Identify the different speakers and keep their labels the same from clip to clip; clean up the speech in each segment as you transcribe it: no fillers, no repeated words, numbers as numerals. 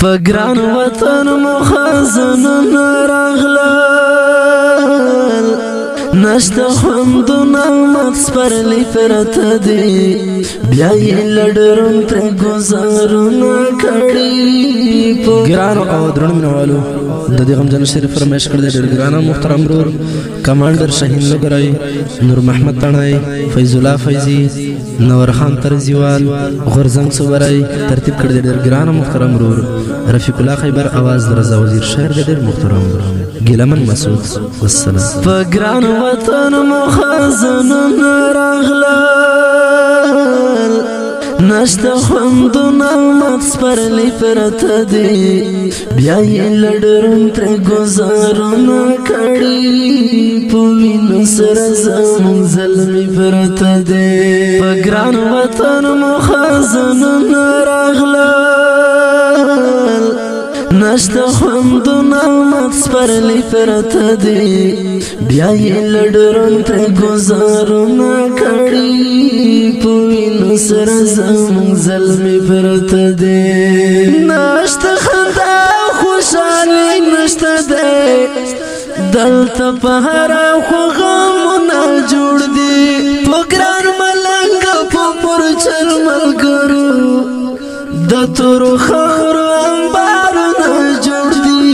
Speaker 1: پگران وطن مخزن راغلل نشت خوند و نعمت سپرلی پرت دی بیایی لڑرون پر گزارنا کڑی
Speaker 2: گران او درون منوالو د دې غمجن شریف فرمایش کړی ډېر ګران محترم رور کمانډر شاهین لګرای نور محمد تڼای فیض الله فیضی نور خان ترزیوال غرزنګ صبرای ترتیب کړی ډېر ګران محترم رور رفیق الله خیبر आवाज درزا وزیر شاعر ډېر محترم ګیلمن مسعود والسلام
Speaker 1: پگران وطن مخزن راغلل نشت خوند و نعمت سپرلی پرت دی بیایی لڑرون پر گزارنا کڑی پوینو سر زمون ظلمی پرت دی پگران وطن مخزن راغلل نشت خوند و نعمت سپرلی پرت دی بیایی لڑرون پر گزارنا کڑی پوینو سر زمون ظلمی پرت دی نشت خندا خوشحالی نشت دی دلتا پہرا خو غمونا جوڑ دی پگران ملنگ پو پرچل ملگرو د تورو خارو انبارنا جوړ دي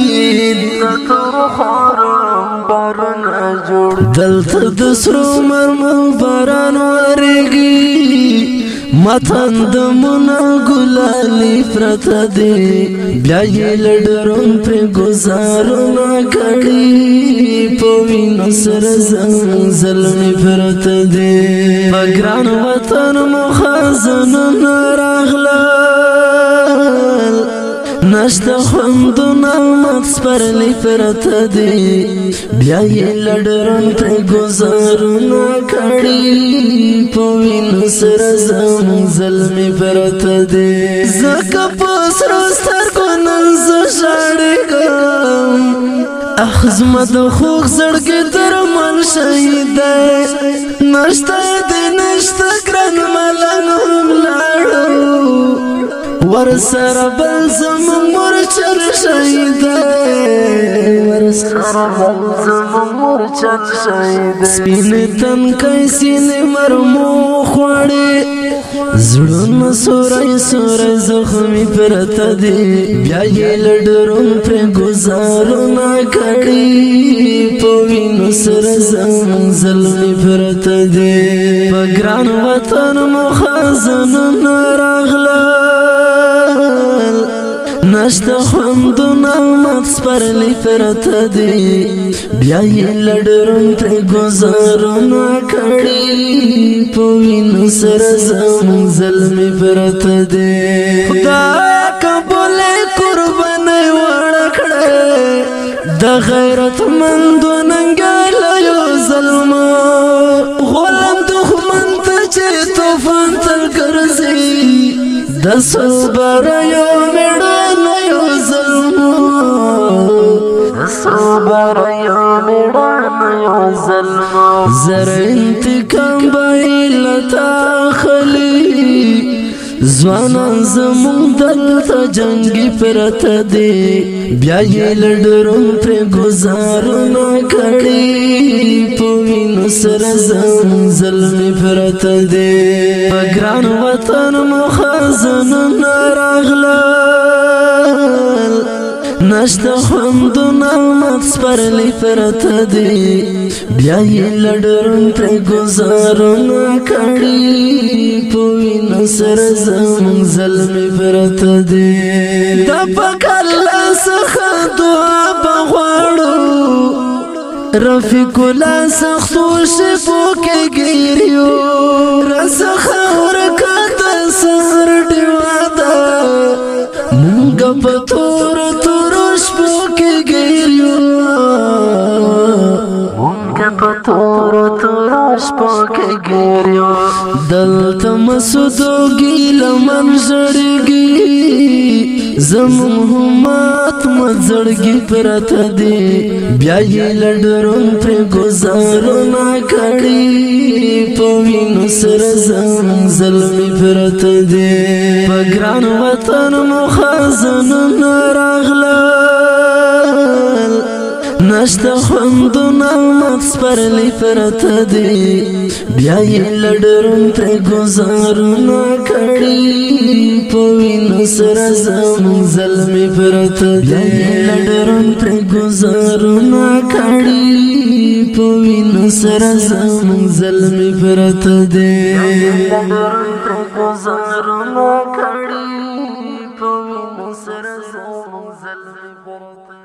Speaker 1: د تورو خارو انبارنا جوړ دلته د سرو مرمر باران ورېږي ماتان د منا ګلالي پرته دي بیا یې لډرون پرې ګزارونه کړي په وینو سره ظلمې پرته دي په ګران وطن مو خزانونه راغلل نشت خوند و نعمت سپرلی پرت دی بیا یې لډرون پرې ګزارونه کړي په وینو سره زموږ ظلمې پرت دی ځکه په سرو سترګو نن زه ژاړېږم اخ زما د خوږ زړګي درمل شهید دی نشته دی نشته ګران ملنګ هم لاړو ورسره بل زمون مرچل شهید ورسره بل زمون مرچل شهید سپینې تنکۍ سینې مرمو خوړې زړونه سوری سوری زخمي پرته دي بیا یې لډرون پرې ګزارونه کړي په وینو سره زمون ظلمې پرته دي په ګران وطن مو خزانونه راغلل نشت خوند و نعمت سپرلی پرت دی بیا یې لډرون پرې ګزارونه کړي په وینو سره زموږ ظلمې پرت دی خدای قبولې قربانۍ وړه کړې د غیرتمندو ننګالیو ظلمو غلام دښمن ته چې طوفان تل ګرځي د صبریو میړانیو ظلمو د صبریو میړانیو ظلمو زر انتقام به لتا خلی ځوانان زموږ دلته جنګي پرته دي بیا یې لډرون پرې ګزارونه کړي په وینو سره زموږ ظلمې پرته دي په ګران وطن مو خزانونه راغلل نشت خوند و نعمت سپرلی پرته دي بیا یې لډرون پرې ګزارونه کړي په وینو سره زموږ ظلمې پرته دي د پاک الله څخه دعا به غواړو رفیق الله سختو شپو کې ګیریو راڅخه ورکه د سهار ډیوه ده مونږ په تور تورو شپو کې ګیریو مونږ په تورو تورو شپو کې ګیریو دلته مسودو ګیلمن ژړېږي زموږ همت مزړګي پرته دي بیا یې لډرون پرې ګزارونه کړي په وینو سره زموږ ظلمې پرته دي په ګران وطن مو خزانونه نشتا خوندونا مغز پر لی پرتا دی بیایی لڑرون پر گزارونا کڑی پوینو سر زمون ظلمی پرتا دی بیایی لڑرون پر گزارونا کڑی پوینو سر زمون ظلمی پرتا دی بیایی لڑرون پر گزارونا کڑی پوینو سر زمون ظلمی پرتا